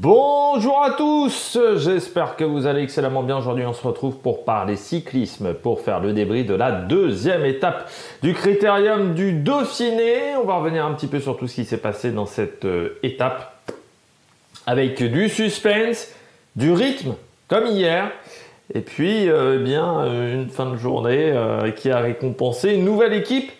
Bonjour à tous, j'espère que vous allez excellemment bien. Aujourd'hui on se retrouve pour parler cyclisme, pour faire le débrief de la deuxième étape du Critérium du Dauphiné. On va revenir un petit peu sur tout ce qui s'est passé dans cette étape, avec du suspense, du rythme comme hier, et puis une fin de journée qui a récompensé une nouvelle équipe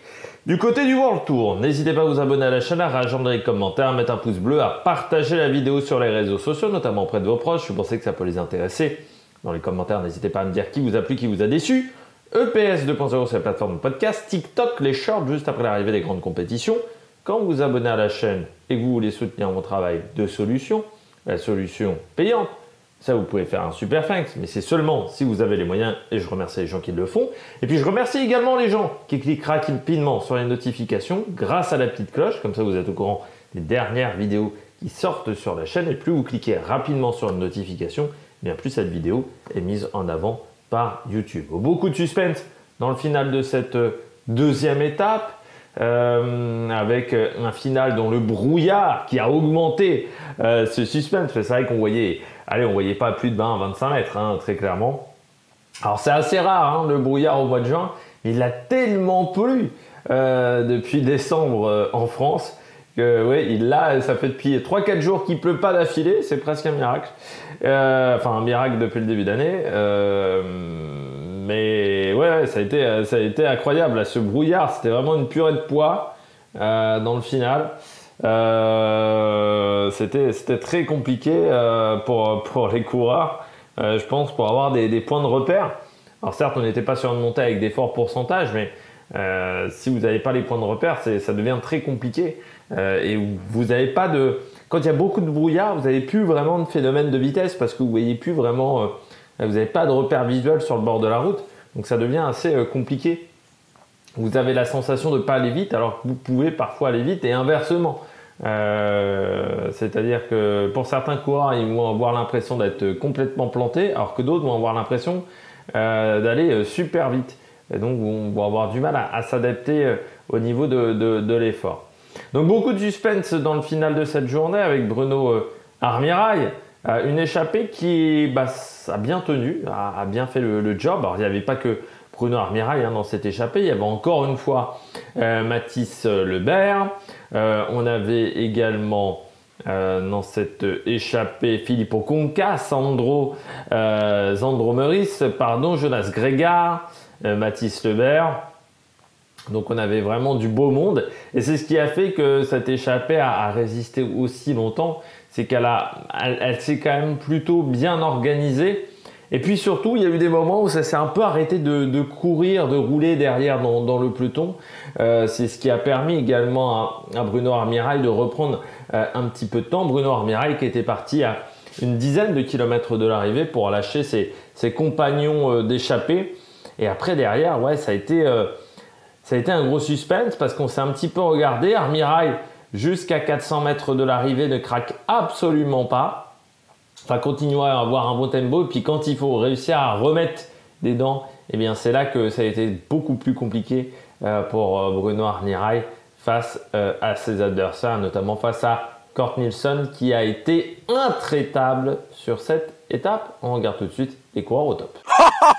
du côté du World Tour. N'hésitez pas à vous abonner à la chaîne, à réagir dans les commentaires, à mettre un pouce bleu, à partager la vidéo sur les réseaux sociaux, notamment auprès de vos proches, si vous pensez que ça peut les intéresser. Dans les commentaires, n'hésitez pas à me dire qui vous a plu, qui vous a déçu. EPS 2.0 sur la plateforme de podcast, TikTok, les shorts juste après l'arrivée des grandes compétitions. Quand vous vous abonnez à la chaîne et que vous voulez soutenir mon travail de solution, la solution payante, ça, vous pouvez faire un super thanks, mais c'est seulement si vous avez les moyens, et je remercie les gens qui le font. Et puis je remercie également les gens qui cliquent rapidement sur les notifications grâce à la petite cloche, comme ça vous êtes au courant des dernières vidéos qui sortent sur la chaîne. Et plus vous cliquez rapidement sur une notification, bien plus cette vidéo est mise en avant par YouTube. Beaucoup de suspense dans le final de cette deuxième étape. Avec un final dont le brouillard qui a augmenté ce suspense. C'est vrai qu'on voyait, on voyait pas plus de 20-25 mètres, très clairement. Alors c'est assez rare le brouillard au mois de juin, mais il a tellement plu depuis décembre en France que ça fait depuis 3-4 jours qu'il pleut pas d'affilée, c'est presque un miracle. Un miracle depuis le début d'année. Mais ça a été incroyable. Là, ce brouillard, c'était vraiment une purée de poids dans le final. C'était très compliqué pour les coureurs, je pense, pour avoir des points de repère. Alors certes, on n'était pas sur une montée avec des forts pourcentages, mais si vous n'avez pas les points de repère, ça devient très compliqué. Et vous n'avez pas de... Quand il y a beaucoup de brouillard, vous n'avez plus vraiment de phénomène de vitesse parce que vous ne voyez plus vraiment... vous n'avez pas de repère visuel sur le bord de la route. Donc ça devient assez compliqué. Vous avez la sensation de ne pas aller vite alors que vous pouvez parfois aller vite et inversement. C'est-à-dire que pour certains coureurs, ils vont avoir l'impression d'être complètement plantés alors que d'autres vont avoir l'impression d'aller super vite. Et donc vont avoir du mal à s'adapter au niveau de l'effort. Donc beaucoup de suspense dans le final de cette journée avec Bruno Armirail. Une échappée qui a bien tenu, a bien fait le job. Alors il n'y avait pas que Bruno Armirail dans cette échappée, il y avait encore une fois Mathis Lebert. On avait également dans cette échappée Filippo Conca, Sandro Meurice, Jonas Gregard, Mathis Lebert. Donc on avait vraiment du beau monde et c'est ce qui a fait que cette échappée a résisté aussi longtemps, c'est qu'elle s'est quand même plutôt bien organisée. Et puis surtout, il y a eu des moments où ça s'est un peu arrêté de courir, de rouler derrière dans le peloton. C'est ce qui a permis également à Bruno Armirail de reprendre un petit peu de temps. Bruno Armirail qui était parti à une dizaine de kilomètres de l'arrivée pour lâcher ses compagnons d'échappée. Et après derrière, ça a été un gros suspense parce qu'on s'est un petit peu regardé. Armirail, jusqu'à 400 mètres de l'arrivée, ne craque absolument pas. Continue à avoir un bon tempo. Et puis quand il faut réussir à remettre des dents, c'est là que ça a été beaucoup plus compliqué pour Bruno Armirail face à ses adversaires, notamment face à Kort Nielsen qui a été intraitable sur cette étape. On regarde tout de suite les coureurs au top.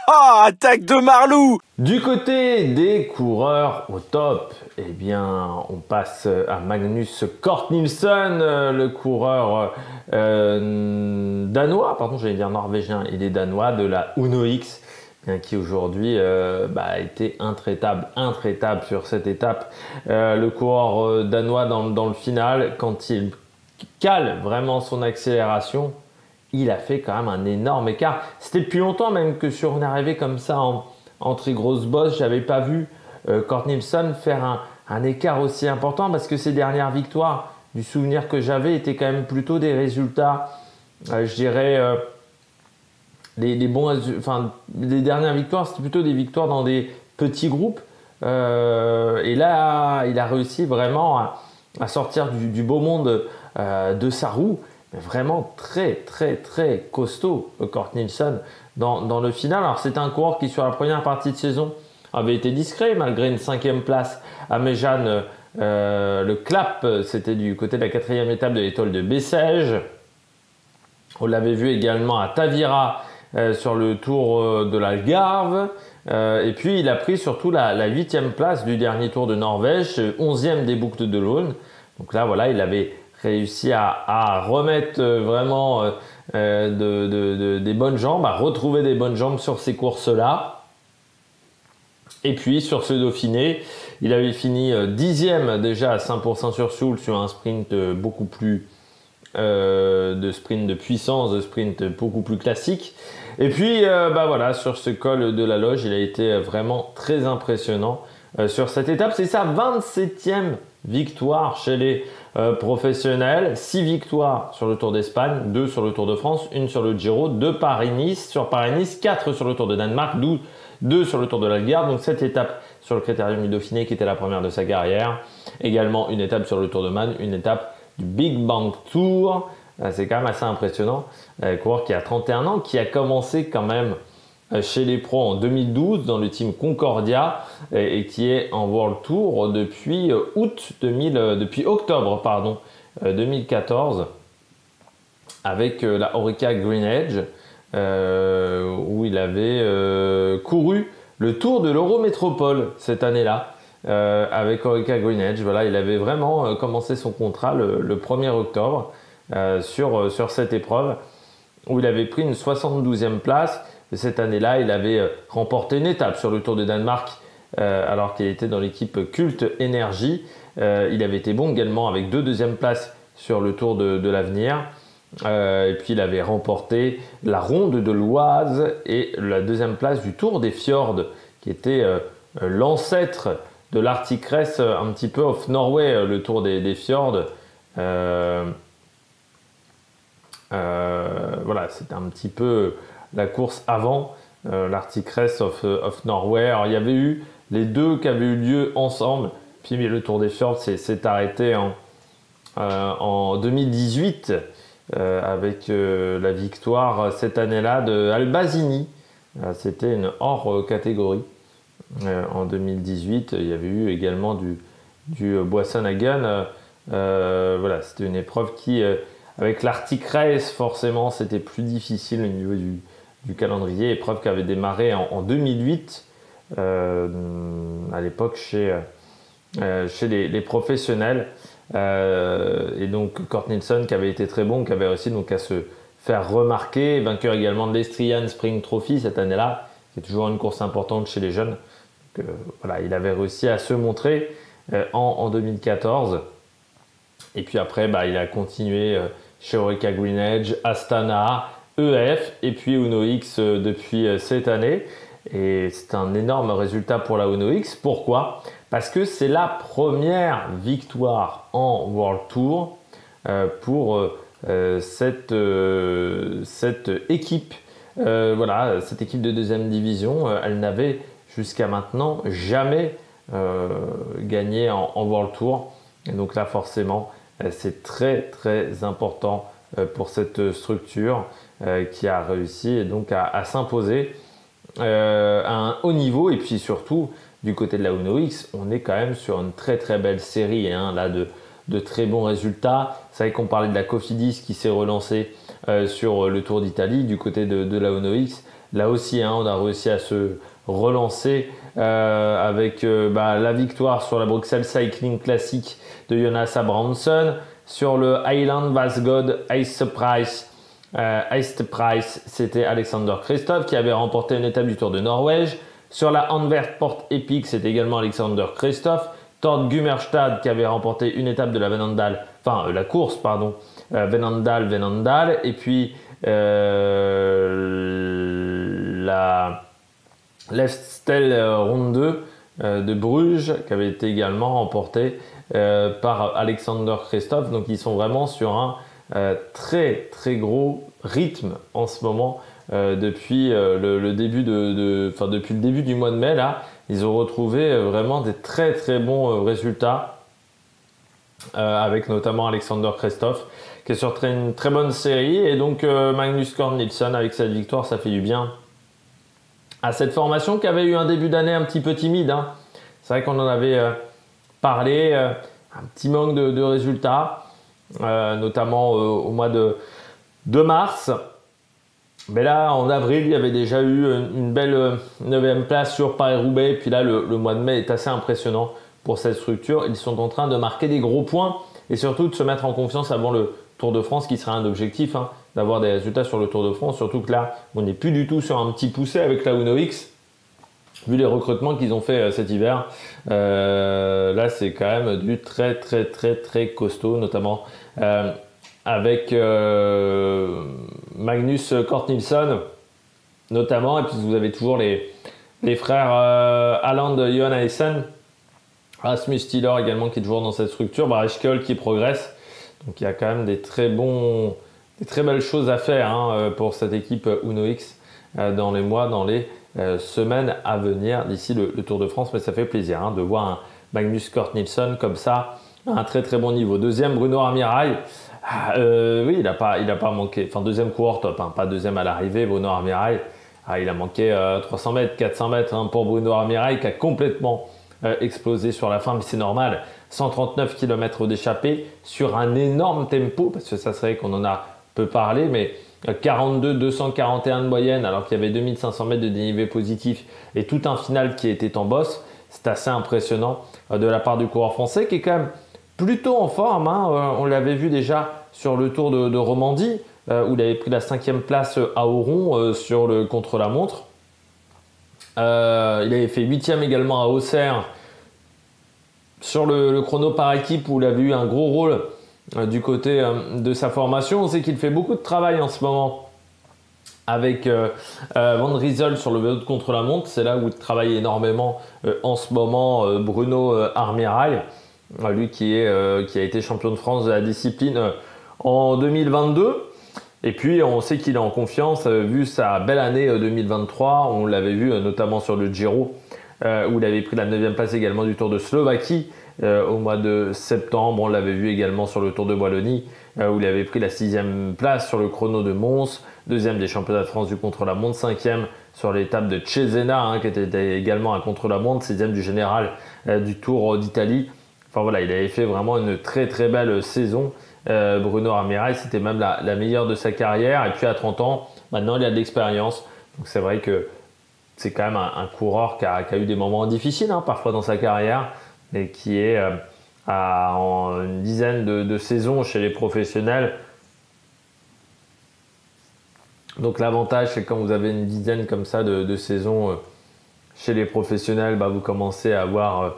Attaque de Marlou! Du côté des coureurs au top, on passe à Magnus Kort Nielsen, le coureur danois, pardon, j'allais dire norvégien, il est danois, de la Uno X, qui aujourd'hui a été intraitable sur cette étape. Le coureur danois dans le final, quand il cale vraiment son accélération, il a fait quand même un énorme écart. C'était depuis longtemps même que sur une arrivée comme ça en très grosse bosse, j'avais pas vu Kort Nielsen faire un écart aussi important parce que ses dernières victoires, du souvenir que j'avais, étaient quand même plutôt des résultats, je dirais, les dernières victoires, c'était plutôt des victoires dans des petits groupes. Et là, il a réussi vraiment à sortir du beau monde de sa roue. Mais vraiment très costaud, Kort Nielsen dans le final. Alors c'est un coureur qui sur la première partie de saison avait été discret malgré une 5e place à Méjeanne. Le clap, c'était du côté de la 4e étape de l'étoile de Bessèges. On l'avait vu également à Tavira sur le Tour de l'Algarve. Et puis il a pris surtout la 8e place du dernier Tour de Norvège, 11e des boucles de l'Aune. Donc là, voilà, il avait réussi à remettre vraiment des bonnes jambes, à retrouver des bonnes jambes sur ces courses-là. Et puis sur ce Dauphiné, il avait fini 10e déjà à 5% sur Soule sur un sprint beaucoup plus de sprint de puissance, de sprint beaucoup plus classique. Et puis voilà, sur ce col de la Loge, il a été vraiment très impressionnant sur cette étape. C'est sa 27e victoire chez les professionnels, 6 victoires sur le Tour d'Espagne, 2 sur le Tour de France, 1 sur le Giro, 2 Paris-Nice, sur Paris-Nice, 4 sur le Tour de Danemark, 2 sur le Tour de l'Algarve, donc 7 étapes sur le Critérium du Dauphiné qui était la première de sa carrière. Également une étape sur le Tour de Man, une étape du Big Bang Tour. C'est quand même assez impressionnant. Coureur qui a 31 ans, qui a commencé quand même chez les pros en 2012 dans le team Concordia et qui est en World Tour depuis octobre 2014 avec la Orica Green Edge où il avait couru le Tour de l'Eurométropole cette année-là avec Orica Green Edge. Voilà, il avait vraiment commencé son contrat le 1er octobre sur cette épreuve où il avait pris une 72e place. Cette année-là, il avait remporté une étape sur le Tour de Danemark alors qu'il était dans l'équipe Cult Energy. Il avait été bon également avec 2 deuxièmes places sur le Tour de l'Avenir. Et puis il avait remporté la Ronde de l'Oise et la 2e place du Tour des Fjords qui était l'ancêtre de l'Arctic Race un petit peu off Norway, le Tour des Fjords. Voilà, c'était un petit peu la course avant l'Arctic Race of Norway. Alors il y avait eu les deux qui avaient eu lieu ensemble, puis le Tour des Fjords s'est arrêté en 2018 avec la victoire cette année-là de Albazini. C'était une hors catégorie. En 2018, il y avait eu également du Boasson-Hagen. Voilà, c'était une épreuve qui, avec l'Arctic Race, forcément, c'était plus difficile au niveau du calendrier. Épreuve qui avait démarré en 2008, à l'époque chez les professionnels. Et donc, Kort Nielsen, qui avait été très bon, qui avait réussi donc à se faire remarquer, vainqueur également de l'Estrian Spring Trophy cette année-là, qui est toujours une course importante chez les jeunes. Donc, voilà, il avait réussi à se montrer en 2014. Et puis après, il a continué chez Orica Green Edge, Astana, EF et puis Uno X depuis cette année. Et c'est un énorme résultat pour la Uno X. Pourquoi ? Parce que c'est la première victoire en World Tour pour cette équipe. Voilà, cette équipe de 2e division, elle n'avait jusqu'à maintenant jamais gagné en World Tour. Et donc là, forcément, c'est très très important pour cette structure qui a réussi donc à s'imposer à un haut niveau. Et puis surtout, du côté de la Uno X, on est quand même sur une très très belle série là de très bons résultats. C'est vrai qu'on parlait de la Cofidis qui s'est relancée sur le Tour d'Italie. Du côté de la Uno X, là aussi, on a réussi à se relancer avec la victoire sur la Bruxelles Cycling Classic de Jonas Abrahamsson, sur le Highland Vastgoed Ice Price, c'était Alexander Kristoff qui avait remporté une étape du Tour de Norvège. Sur la Antwerp Port Epic, c'était également Alexander Kristoff. Tord Gumerstad qui avait remporté une étape de la la course, Venandal. Et puis la Lefstel Ronde de Bruges qui avait été également remportée par Alexander Kristoff. Donc ils sont vraiment sur un très très gros rythme en ce moment depuis le début depuis le début du mois de mai là. Ils ont retrouvé vraiment des très très bons résultats avec notamment Alexander Kristoff qui est sur une très bonne série. Et donc Magnus Kort Nielsen avec cette victoire, ça fait du bien à cette formation qui avait eu un début d'année un petit peu timide. C'est vrai qu'on en avait parlé, un petit manque de résultats, notamment au mois de mars. Mais là, en avril, il y avait déjà eu une belle 9e place sur Paris-Roubaix. Et puis là, le mois de mai est assez impressionnant pour cette structure. Ils sont en train de marquer des gros points et surtout de se mettre en confiance avant le Tour de France, qui sera un objectif, d'avoir des résultats sur le Tour de France. Surtout que là, on n'est plus du tout sur un petit poussé avec la Uno X. Vu les recrutements qu'ils ont fait cet hiver, là c'est quand même du très costaud, notamment avec Magnus Cort Nielsen notamment, et puis vous avez toujours les frères Aland Johannessen, Rasmus Stiller également qui est toujours dans cette structure, Barrechkel qui progresse, donc il y a quand même des très belles choses à faire pour cette équipe Uno X dans les mois, dans les semaines à venir d'ici le Tour de France. Mais ça fait plaisir de voir un Magnus Cort Nielsen comme ça à un très bon niveau. Deuxième, Bruno Armirail. Oui, il a pas manqué, enfin deuxième coureur top, pas deuxième à l'arrivée. Bruno Armirail, il a manqué 300 mètres, 400 mètres pour Bruno Armirail qui a complètement explosé sur la fin, mais c'est normal. 139 km d'échappée sur un énorme tempo, parce que ça serait qu'on en a peu parlé, mais 42 241 de moyenne alors qu'il y avait 2500 mètres de dénivelé positif et tout un final qui était en bosse. C'est assez impressionnant de la part du coureur français qui est quand même plutôt en forme. On l'avait vu déjà sur le Tour de Romandie où il avait pris la 5e place à Auron sur le contre-la-montre. Il avait fait 8e également à Auxerre sur le chrono par équipe où il avait eu un gros rôle du côté de sa formation. On sait qu'il fait beaucoup de travail en ce moment avec Van Riesel sur le vélo de contre-la-montre. C'est là où il travaille énormément en ce moment Bruno Armirail, lui qui a été champion de France de la discipline en 2022. Et puis on sait qu'il est en confiance vu sa belle année 2023. On l'avait vu notamment sur le Giro où il avait pris la 9e place également du Tour de Slovaquie au mois de septembre. On l'avait vu également sur le Tour de Wallonie où il avait pris la 6e place sur le chrono de Mons, 2e des championnats de France du contre-la-montre, 5e sur l'étape de Cesena qui était également un contre-la-montre, 6e du général du Tour d'Italie. Enfin voilà, il avait fait vraiment une très belle saison. Bruno Armirail, c'était même la meilleure de sa carrière. Et puis à 30 ans, maintenant il a de l'expérience. Donc c'est vrai que c'est quand même un coureur qui a eu des moments difficiles parfois dans sa carrière, mais qui est en une dizaine de saisons chez les professionnels. Donc l'avantage, c'est quand vous avez une dizaine comme ça de saisons chez les professionnels, vous commencez à avoir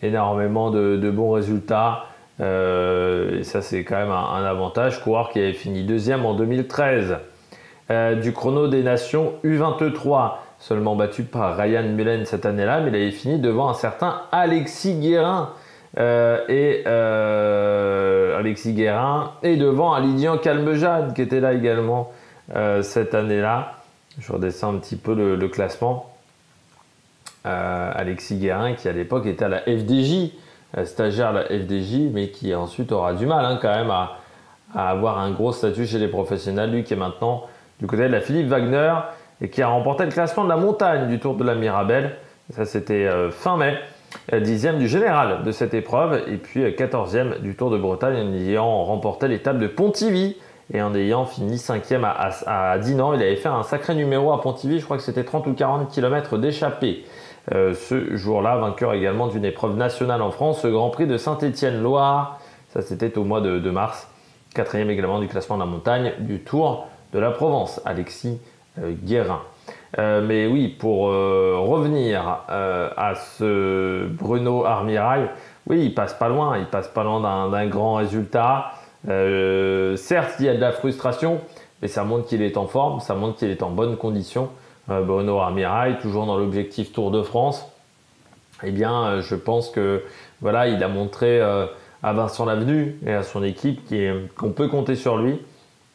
énormément de bons résultats. Et ça, c'est quand même un avantage. Coureur qui avait fini 2e en 2013 du chrono des nations U23, seulement battu par Ryan Mullen cette année-là, mais il avait fini devant un certain Alexis Guérin et devant Alidian Calmejane qui était là également cette année-là. Je redescends un petit peu le classement. Alexis Guérin qui à l'époque était à la FDJ, stagiaire à la FDJ, mais qui ensuite aura du mal quand même à avoir un gros statut chez les professionnels. Lui qui est maintenant du côté de la Philippe Wagner et qui a remporté le classement de la montagne du Tour de la Mirabelle. Ça c'était fin mai, 10e du général de cette épreuve et puis 14e du Tour de Bretagne en ayant remporté l'étape de Pontivy et en ayant fini 5e à Dinan. Il avait fait un sacré numéro à Pontivy, je crois que c'était 30 ou 40 km d'échappée. Ce jour-là, vainqueur également d'une épreuve nationale en France, le Grand Prix de Saint-Étienne-Loire. Ça, c'était au mois de mars. 4e également du classement de la montagne du Tour de la Provence, Alexis Guérin. Mais oui, pour revenir à ce Bruno Armirail, oui, il passe pas loin d'un grand résultat. Certes, il y a de la frustration, mais ça montre qu'il est en forme, ça montre qu'il est en bonne condition. Bruno Armirail, toujours dans l'objectif Tour de France, eh bien, je pense que voilà, il a montré à Vincent Lavenu et à son équipe qu'on peut compter sur lui,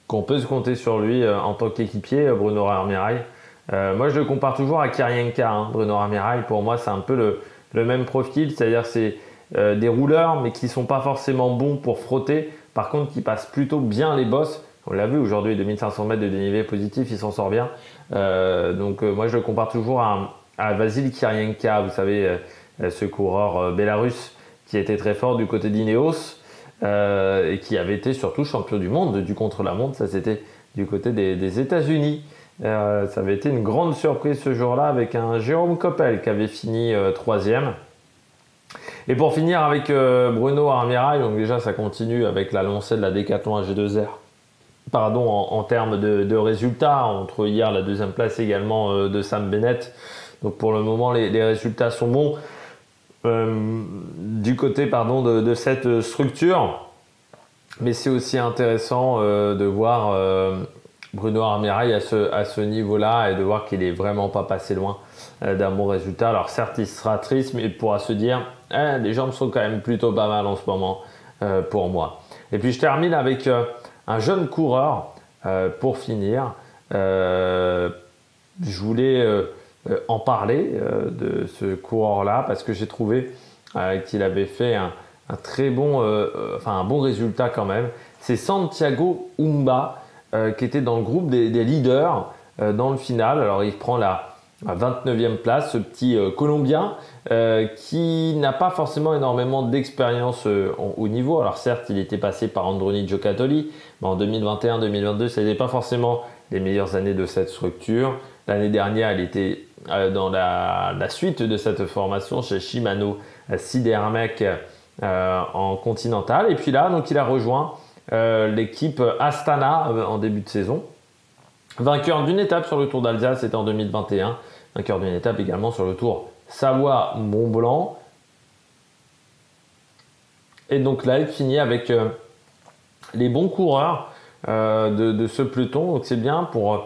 en tant qu'équipier, Bruno Armirail. Moi, je le compare toujours à Kirienka, Bruno Armirail. Pour moi, c'est un peu le même profil, c'est-à-dire c'est des rouleurs, mais qui ne sont pas forcément bons pour frotter. Par contre, qui passent plutôt bien les bosses. On l'a vu aujourd'hui, 2500 mètres de dénivelé positif, il s'en sort bien. Moi, je le compare toujours à Vasil Kirienka, vous savez, ce coureur bélarusse qui était très fort du côté d'Ineos et qui avait été surtout champion du monde du contre-la-montre. Ça, c'était du côté des États-Unis. Ça avait été une grande surprise ce jour-là avec un Jérôme Coppel qui avait fini troisième. Et pour finir avec Bruno Armirail, donc déjà ça continue avec la lancée de la Décathlon AG2R. Pardon, en termes de résultats, entre hier la deuxième place également de Sam Bennett. Donc pour le moment les résultats sont bons du côté de cette structure. Mais c'est aussi intéressant de voir Bruno Armirail à ce niveau-là et de voir qu'il est vraiment pas passé loin d'un bon résultat. Alors certes, il sera triste, mais il pourra se dire les jambes sont quand même plutôt pas mal en ce moment pour moi. Et puis je termine avec un jeune coureur pour finir. Je voulais en parler de ce coureur-là parce que j'ai trouvé qu'il avait fait un très bon, un bon résultat quand même. C'est Santiago Umba qui était dans le groupe des leaders dans le final. Alors il prend la 29e place, ce petit Colombien qui n'a pas forcément énormément d'expérience au haut niveau. Alors certes, il était passé par Androni Giocattoli, mais en 2021-2022, ce n'était pas forcément les meilleures années de cette structure. L'année dernière, il était dans la suite de cette formation chez Shimano Sidermec en continental. Et puis là, donc, il a rejoint l'équipe Astana en début de saison. Vainqueur d'une étape sur le Tour d'Alsace, c'était en 2021. Vainqueur d'une étape également sur le Tour Savoie-Mont-Blanc. Et donc là, il finit avec les bons coureurs de ce peloton. Donc c'est bien pour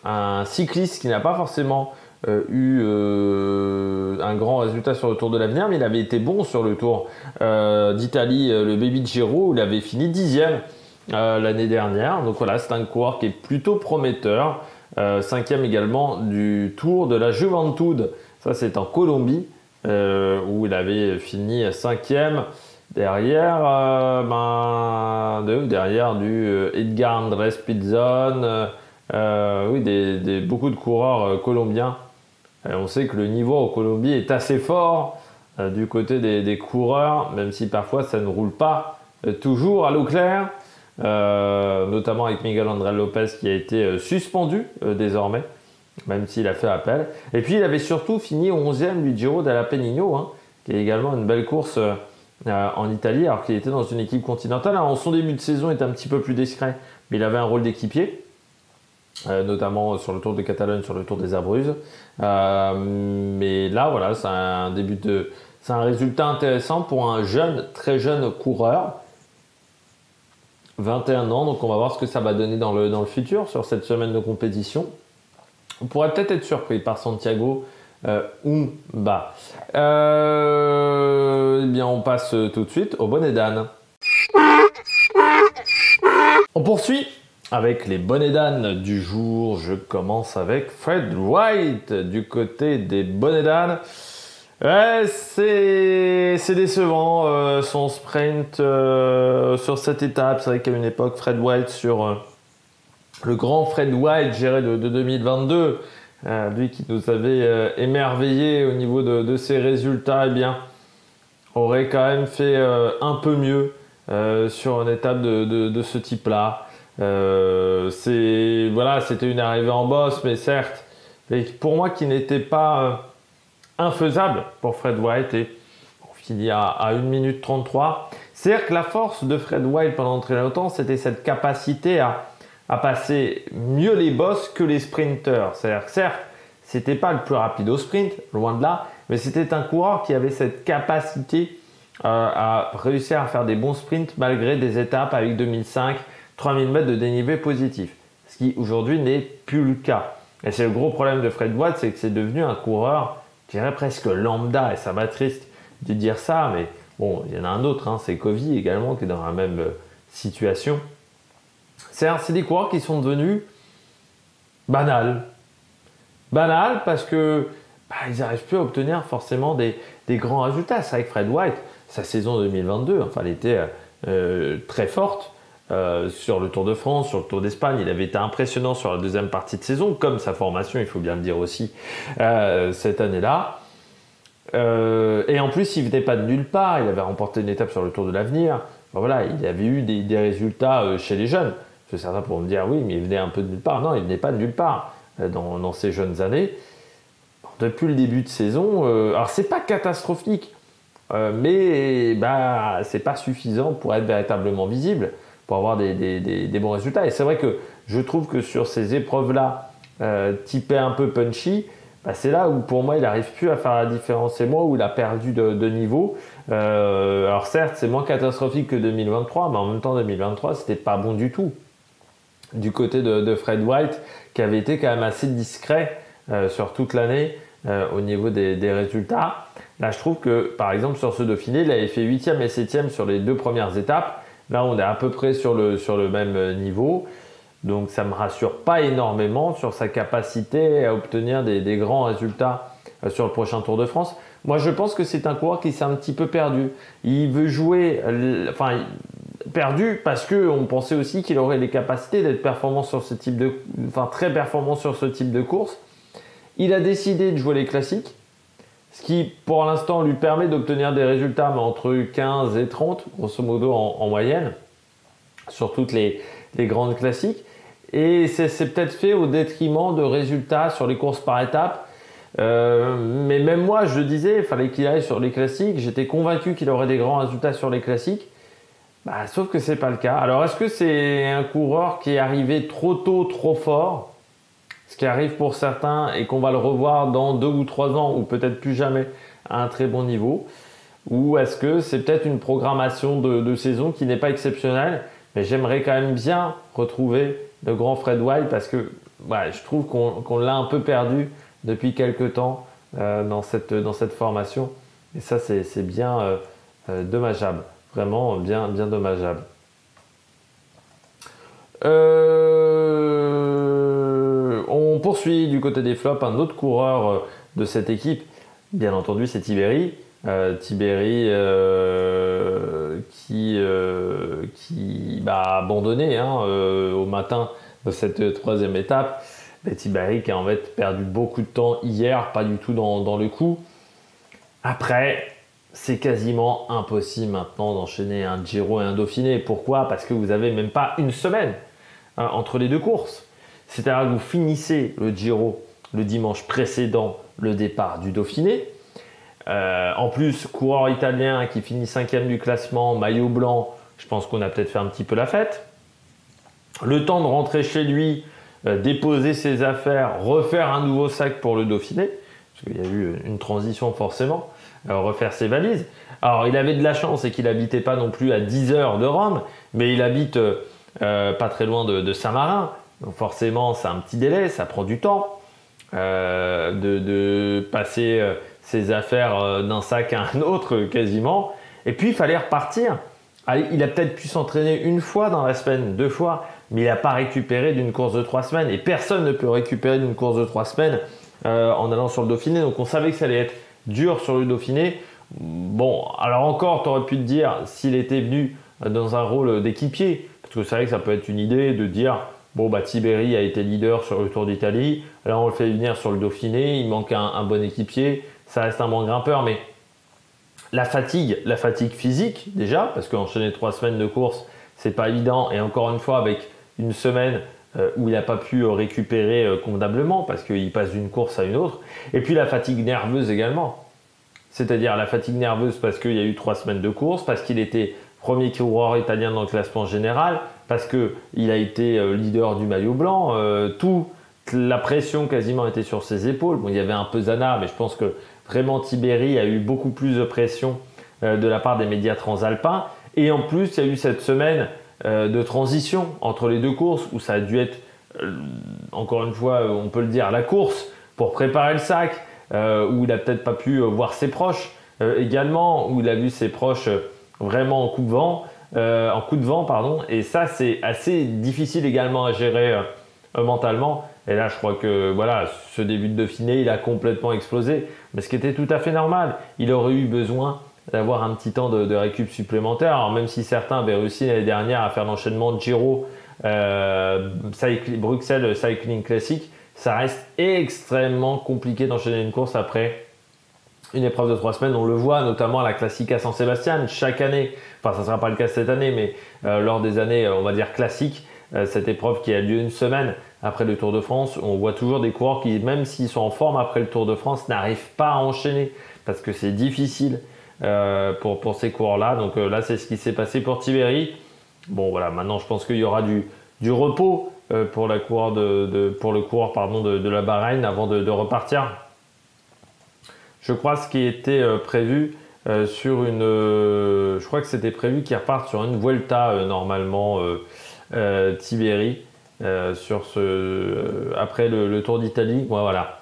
un cycliste qui n'a pas forcément eu un grand résultat sur le Tour de l'Avenir, mais il avait été bon sur le Tour d'Italie, le Baby Giro, où il avait fini 10e l'année dernière. Donc voilà, c'est un coureur qui est plutôt prometteur. 5e également du Tour de la Juventude. Ça, c'est en Colombie, où il avait fini 5e. Derrière, derrière du Edgar Andrés Pizon, oui, beaucoup de coureurs colombiens. On sait que le niveau en Colombie est assez fort du côté des coureurs, même si parfois ça ne roule pas toujours à l'eau claire, notamment avec Miguel André Lopez qui a été suspendu désormais, même s'il a fait appel. Et puis il avait surtout fini 11e du Giro dell'Appennino, qui est également une belle course en Italie, alors qu'il était dans une équipe continentale. Alors, son début de saison était un petit peu plus discret, mais il avait un rôle d'équipier, notamment sur le Tour de Catalogne, sur le Tour des Abruzzes. Mais là, voilà, c'est un résultat intéressant pour un très jeune coureur. 21 ans, donc on va voir ce que ça va donner dans le futur sur cette semaine de compétition. On pourrait peut-être être surpris par Santiago Umba. Eh bien, on passe tout de suite au bonnet d'âne. On poursuit avec les bonnets d'âne du jour. Je commence avec Fred Wright du côté des bonnets d'âne. Ouais, c'est décevant son sprint sur cette étape. C'est vrai qu'à une époque, Fred Wright sur le grand Fred Wright géré de 2022, lui qui nous avait émerveillé au niveau de ses résultats, eh bien, aurait quand même fait un peu mieux sur une étape de ce type-là. C'était une arrivée en bosse, mais certes, mais pour moi qui n'était pas infaisable pour Fred Wright, et on finit à 1 minute 33. C'est-à-dire que la force de Fred Wright pendant très longtemps, c'était cette capacité à passer mieux les bosses que les sprinteurs. C'est-à-dire que certes, c'était pas le plus rapide au sprint, loin de là, mais c'était un coureur qui avait cette capacité à réussir à faire des bons sprints malgré des étapes avec 2005, 3000 mètres de dénivelé positif. Ce qui aujourd'hui n'est plus le cas. Et c'est le gros problème de Fred Wright, c'est que c'est devenu un coureur, je dirais presque lambda, et ça m'attriste de dire ça, mais bon, il y en a un autre, c'est Covey également qui est dans la même situation. C'est des coureurs qui sont devenus banals. Banals parce que ils n'arrivent plus à obtenir forcément des grands résultats. C'est vrai que Fred Wright, sa saison 2022, elle était très forte sur le Tour de France, sur le Tour d'Espagne. Il avait été impressionnant sur la deuxième partie de saison, comme sa formation, il faut bien le dire aussi, cette année-là. Et en plus, il ne venait pas de nulle part. Il avait remporté une étape sur le Tour de l'Avenir. Voilà, il avait eu des résultats chez les jeunes. Parce que certains pourront me dire, oui, mais il venait un peu de nulle part. Non, il venait pas de nulle part dans ses jeunes années. Depuis le début de saison, alors c'est pas catastrophique, mais c'est pas suffisant pour être véritablement visible, pour avoir des bons résultats. Et c'est vrai que je trouve que sur ces épreuves-là, typées un peu punchy, c'est là où pour moi il n'arrive plus à faire la différence et moi où il a perdu de niveau. Alors certes, c'est moins catastrophique que 2023, mais en même temps 2023, c'était pas bon du tout. Du côté de Fred White, qui avait été quand même assez discret sur toute l'année au niveau des résultats. Là, je trouve que, par exemple, sur ce Dauphiné, il avait fait 8e et 7e sur les 2 premières étapes. Là, on est à peu près sur le même niveau. Donc, ça ne me rassure pas énormément sur sa capacité à obtenir des grands résultats sur le prochain Tour de France. Moi, je pense que c'est un coureur qui s'est un petit peu perdu. Il veut jouer... perdu parce qu'on pensait aussi qu'il aurait les capacités d'être performant sur ce type très performant sur ce type de course. Il a décidé de jouer les classiques, ce qui pour l'instant lui permet d'obtenir des résultats entre 15 et 30, grosso modo en moyenne, sur toutes les grandes classiques. Et c'est peut-être fait au détriment de résultats sur les courses par étapes. Mais même moi, je le disais, il fallait qu'il aille sur les classiques. J'étais convaincu qu'il aurait des grands résultats sur les classiques. Sauf que ce n'est pas le cas. Alors, est-ce que c'est un coureur qui est arrivé trop tôt, trop fort, ce qui arrive pour certains et qu'on va le revoir dans 2 ou 3 ans ou peut-être plus jamais à un très bon niveau? Ou est-ce que c'est peut-être une programmation de saison qui n'est pas exceptionnelle? Mais j'aimerais quand même bien retrouver le grand Fred White parce que je trouve qu'on l'a un peu perdu depuis quelques temps dans cette formation. Et ça, c'est bien dommageable. Vraiment bien dommageable. On poursuit du côté des flops. Un autre coureur de cette équipe, bien entendu, c'est Tiberi. Tiberi qui a abandonné au matin de cette 3e étape. Tiberi qui a en fait perdu beaucoup de temps hier, pas du tout dans le coup. Après, c'est quasiment impossible maintenant d'enchaîner un Giro et un Dauphiné. Pourquoi? Parce que vous n'avez même pas une semaine entre les 2 courses. C'est-à-dire que vous finissez le Giro le dimanche précédent le départ du Dauphiné. En plus, coureur italien qui finit 5e du classement, maillot blanc, je pense qu'on a peut-être fait un petit peu la fête. Le temps de rentrer chez lui, déposer ses affaires, refaire un nouveau sac pour le Dauphiné, parce qu'il y a eu une transition forcément, refaire ses valises. Alors, il avait de la chance et qu'il n'habitait pas non plus à 10 heures de Rome, mais il habite pas très loin de Saint-Marin. Donc forcément, c'est un petit délai, ça prend du temps de passer ses affaires d'un sac à un autre quasiment. Et puis, il fallait repartir. Il a peut-être pu s'entraîner une fois dans la semaine, 2 fois, mais il n'a pas récupéré d'une course de 3 semaines. Et personne ne peut récupérer d'une course de 3 semaines en allant sur le Dauphiné. Donc, on savait que ça allait être dur sur le Dauphiné. Bon, alors encore, tu aurais pu te dire s'il était venu dans un rôle d'équipier. Parce que c'est vrai que ça peut être une idée de dire Tiberi a été leader sur le Tour d'Italie. Là, on le fait venir sur le Dauphiné. Il manque un bon équipier. Ça reste un bon grimpeur, mais la fatigue physique déjà, parce qu'enchaîner 3 semaines de course, c'est pas évident. Et encore une fois, avec une semaine où il n'a pas pu récupérer convenablement, parce qu'il passe d'une course à une autre. Et puis la fatigue nerveuse également. C'est-à-dire la fatigue nerveuse parce qu'il y a eu 3 semaines de course, parce qu'il était premier coureur italien dans le classement général, parce qu'il a été leader du maillot blanc. Toute la pression quasiment était sur ses épaules. Bon, il y avait un peu Zana, mais je pense que vraiment Tiberi a eu beaucoup plus de pression de la part des médias transalpins. Et en plus, il y a eu cette semaine de transition entre les 2 courses où ça a dû être, encore une fois, on peut le dire, la course pour préparer le sac, où il n'a peut-être pas pu voir ses proches également, où il a vu ses proches vraiment en coup de vent, et ça c'est assez difficile également à gérer mentalement. Et là, je crois que ce début de Dauphiné, il a complètement explosé, mais ce qui était tout à fait normal. Il aurait eu besoin d'avoir un petit temps de récup supplémentaire. Alors même si certains avaient réussi l'année dernière à faire l'enchaînement de Giro, Bruxelles Cycling Classic, ça reste extrêmement compliqué d'enchaîner une course après une épreuve de 3 semaines. On le voit notamment à la Classica San Sebastian chaque année. Enfin, ça ne sera pas le cas cette année, mais lors des années, on va dire classiques, cette épreuve qui a lieu une semaine après le Tour de France. On voit toujours des coureurs qui, même s'ils sont en forme après le Tour de France, n'arrivent pas à enchaîner parce que c'est difficile pour ces coureurs-là. Donc là, c'est ce qui s'est passé pour Tiberi. Bon, voilà, maintenant, je pense qu'il y aura du repos pour le coureur de la Bahreïn avant de repartir. Je crois ce qui était prévu je crois que c'était prévu qu'ils repartent sur une Vuelta normalement Tiberi après le Tour d'Italie. Voilà,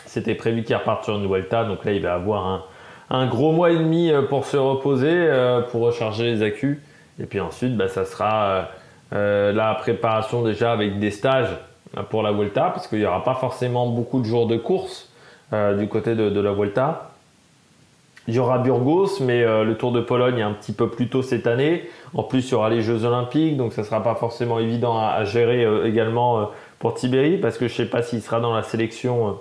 c'était prévu qu'ils repartent sur une Vuelta, donc là il va avoir un gros mois et demi pour se reposer, pour recharger les accus, et puis ensuite ça sera la préparation déjà avec des stages pour la Vuelta, parce qu'il n'y aura pas forcément beaucoup de jours de course du côté de la Vuelta. Il y aura Burgos, mais le Tour de Pologne est un petit peu plus tôt cette année. En plus, il y aura les Jeux Olympiques, donc ça ne sera pas forcément évident à gérer également pour Tiberi, parce que je ne sais pas s'il sera dans la sélection.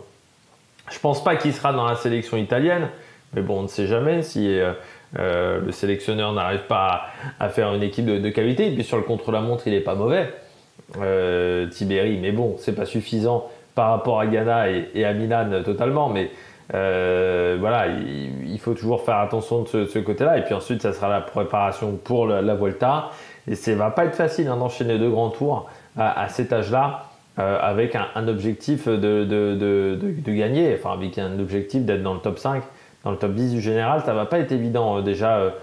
Je ne pense pas qu'il sera dans la sélection italienne, mais bon, on ne sait jamais si le sélectionneur n'arrive pas à faire une équipe de qualité. Et puis sur le contre-la-montre, il n'est pas mauvais, Tiberi, mais bon, c'est pas suffisant par rapport à Ghana et à Milan totalement, mais voilà, il faut toujours faire attention de ce côté-là. Et puis ensuite, ça sera la préparation pour la Vuelta. Et ça ne va pas être facile d'enchaîner 2 grands tours à cet âge-là, avec un objectif de gagner, enfin avec un objectif d'être dans le top 5, dans le top 10 du général. Ça ne va pas être évident déjà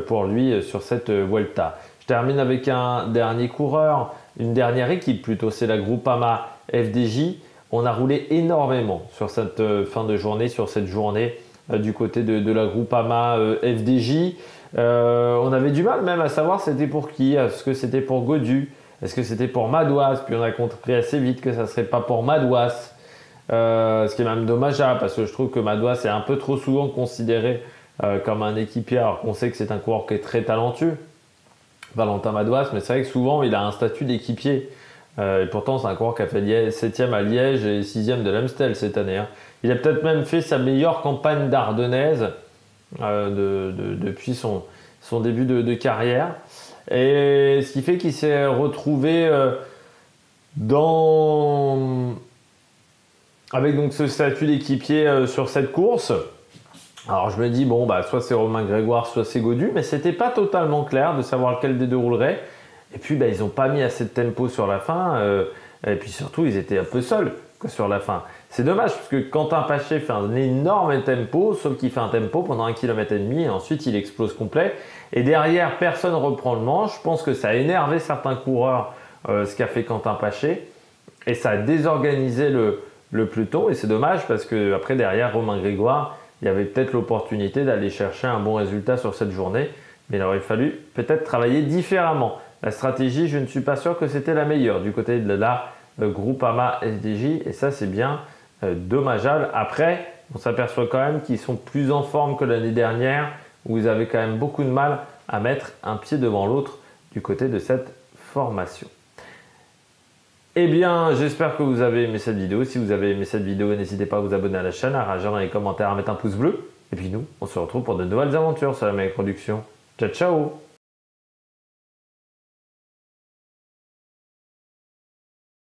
pour lui sur cette Vuelta. Je termine avec un dernier coureur, une dernière équipe plutôt, c'est la Groupama FDJ. On a roulé énormément sur cette fin de journée, sur cette journée du côté de la Groupama FDJ. On avait du mal même à savoir c'était pour qui. Est-ce que c'était pour Gaudu? Est-ce que c'était pour Madouas? Puis on a compris assez vite que ça ne serait pas pour Madouas. Ce qui est même dommageable parce que je trouve que Madouas est un peu trop souvent considéré comme un équipier, alors qu'on sait que c'est un coureur qui est très talentueux, Valentin Madouas, mais c'est vrai que souvent il a un statut d'équipier. Et pourtant, c'est un coureur qui a fait 7e à Liège et 6e de l'Amstel cette année. Il a peut-être même fait sa meilleure campagne d'Ardennaise depuis son début de carrière. Et ce qui fait qu'il s'est retrouvé avec donc ce statut d'équipier sur cette course. Alors je me dis, bon, soit c'est Romain Grégoire, soit c'est Gaudu, mais c'était pas totalement clair de savoir lequel des deux roulerait. Et puis ils n'ont pas mis assez de tempo sur la fin, et puis surtout ils étaient un peu seuls sur la fin. C'est dommage parce que Quentin Paché fait un énorme tempo, sauf qu'il fait un tempo pendant 1,5 km et ensuite il explose complet. Et derrière, personne ne reprend le manche. Je pense que ça a énervé certains coureurs ce qu'a fait Quentin Paché, et ça a désorganisé le peloton, et c'est dommage parce que après derrière Romain Grégoire, il y avait peut-être l'opportunité d'aller chercher un bon résultat sur cette journée, mais il aurait fallu peut-être travailler différemment. La stratégie, je ne suis pas sûr que c'était la meilleure du côté de la Groupama FDJ, et ça c'est bien dommageable. Après, on s'aperçoit quand même qu'ils sont plus en forme que l'année dernière, où ils avaient quand même beaucoup de mal à mettre un pied devant l'autre du côté de cette formation. Eh bien, j'espère que vous avez aimé cette vidéo. Si vous avez aimé cette vidéo, n'hésitez pas à vous abonner à la chaîne, à réagir dans les commentaires, à mettre un pouce bleu. Et puis nous, on se retrouve pour de nouvelles aventures sur la Mec Production. Ciao, ciao!